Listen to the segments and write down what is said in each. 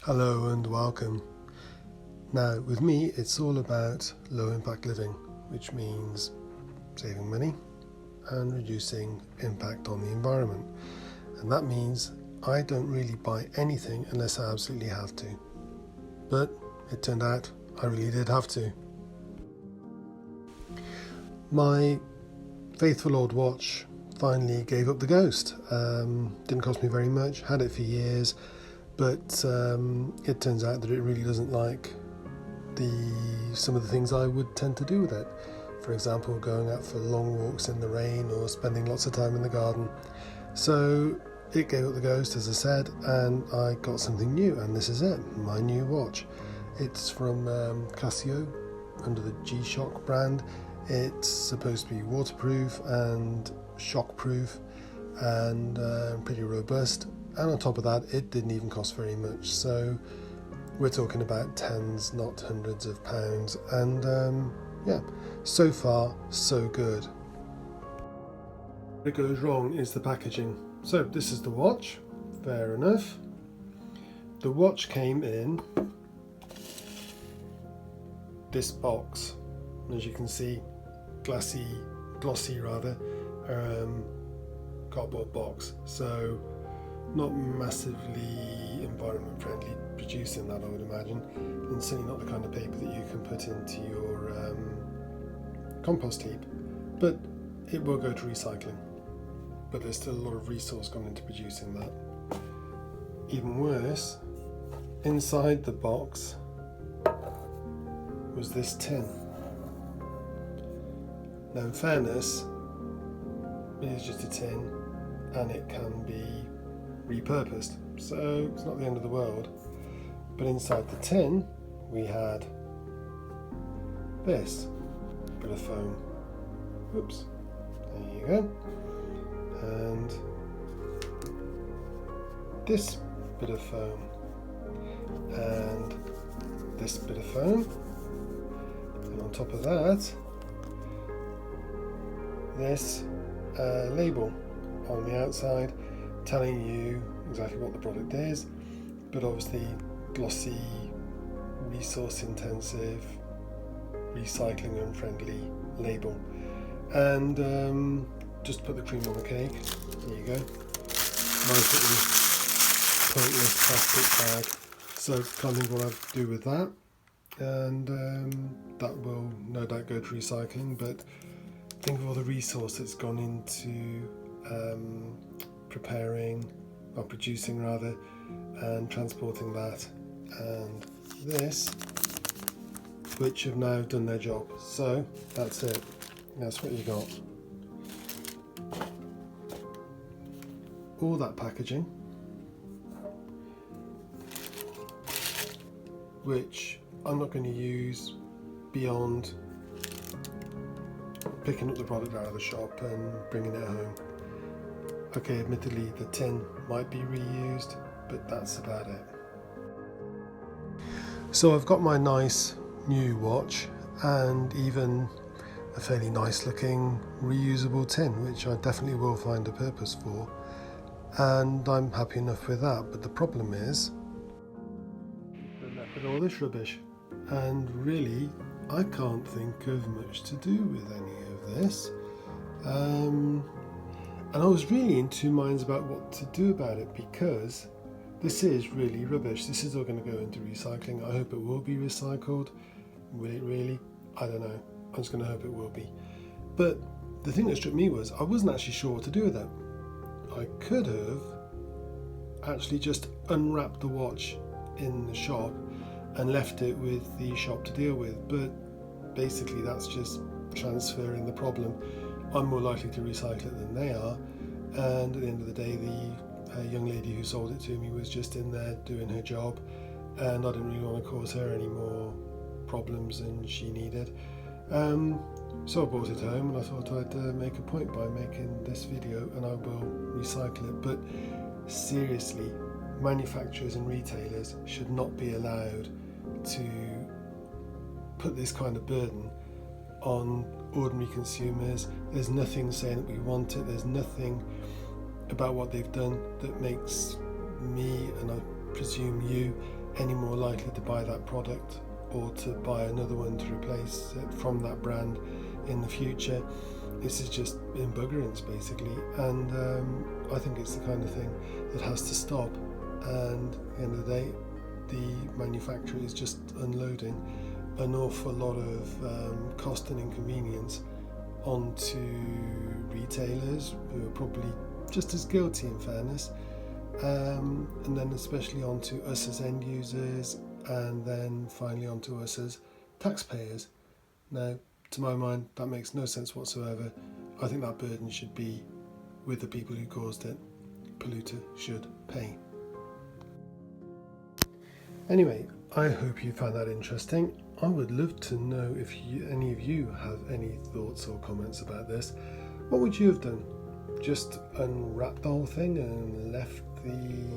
Hello and welcome. Now, with me, it's all about low impact living, which means saving money and reducing impact on the environment. And that means I don't really buy anything unless I absolutely have to. But it turned out I really did have to. My faithful old watch finally gave up the ghost. Didn't cost me very much, had it for years. But it turns out that it really doesn't like some of the things I would tend to do with it. For example, going out for long walks in the rain or spending lots of time in the garden. So it gave up the ghost, as I said, and I got something new, and this is it, my new watch. It's from Casio under the G-Shock brand. It's supposed to be waterproof and shockproof and pretty robust. And on top of that, it didn't even cost very much. So we're talking about tens, not hundreds of pounds. And so far, so good. What goes wrong is the packaging. So this is the watch, fair enough. The watch came in this box, as you can see, glossy cardboard box. So not massively environment friendly producing that, I would imagine, and certainly not the kind of paper that you can put into your compost heap, but it will go to recycling. But there's still a lot of resource gone into producing that. Even worse, inside the box was this tin. Now, in fairness, it is just a tin and it can be repurposed, so it's not the end of the world. But inside the tin we had this bit of foam. Oops, there you go. And this bit of foam and this bit of foam, and on top of that this label on the outside telling you exactly what the product is, but obviously glossy, resource intensive, recycling unfriendly label. And just put the cream on the cake. There you go. Nice little pointless plastic bag. So can't think what I'll do with that. And that will no doubt go to recycling, but think of all the resource that's gone into producing and transporting that, and this, which have now done their job. So that's it. That's what you got. All that packaging, which I'm not going to use beyond picking up the product out of the shop and bringing it home. Okay, admittedly the tin might be reused, but that's about it. So I've got my nice new watch and even a fairly nice looking reusable tin, which I definitely will find a purpose for, and I'm happy enough with that. But the problem is I'm left with all this rubbish, and really I can't think of much to do with any of this. And I was really in two minds about what to do about it, because this is really rubbish. This is all going to go into recycling. I hope it will be recycled. Will it really? I don't know. I'm just going to hope it will be. But the thing that struck me was I wasn't actually sure what to do with it. I could have actually just unwrapped the watch in the shop and left it with the shop to deal with, but basically that's just transferring the problem. I'm more likely to recycle it than they are, and at the end of the day the young lady who sold it to me was just in there doing her job, and I didn't really want to cause her any more problems than she needed. So I brought it home and I thought I'd make a point by making this video, and I will recycle it. But seriously, manufacturers and retailers should not be allowed to put this kind of burden on ordinary consumers. There's nothing saying that we want it. There's nothing about what they've done that makes me, and I presume you, any more likely to buy that product or to buy another one to replace it from that brand in the future. This is just embuggerance basically, and I think it's the kind of thing that has to stop. And at the end of the day, the manufacturer is just unloading an awful lot of cost and inconvenience onto retailers who are probably just as guilty, in fairness, and then especially onto us as end users, and then finally onto us as taxpayers. Now, to my mind, that makes no sense whatsoever. I think that burden should be with the people who caused it. Polluter should pay. Anyway, I hope you found that interesting. I would love to know if any of you have any thoughts or comments about this. What would you have done? Just unwrapped the whole thing and left the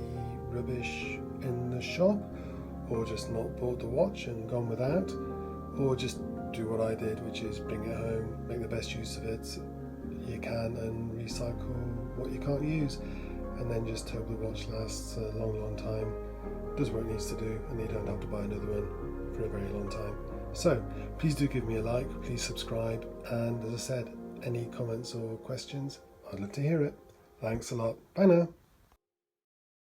rubbish in the shop? Or just not bought the watch and gone without? Or just do what I did, which is bring it home, make the best use of it you can, and recycle what you can't use, and then just hope the watch lasts a long time, does what it needs to do, and you don't have to buy another one for a very long time. So please do give me a like, please subscribe, and as I said, any comments or questions, I'd love to hear it. Thanks a lot. Bye now.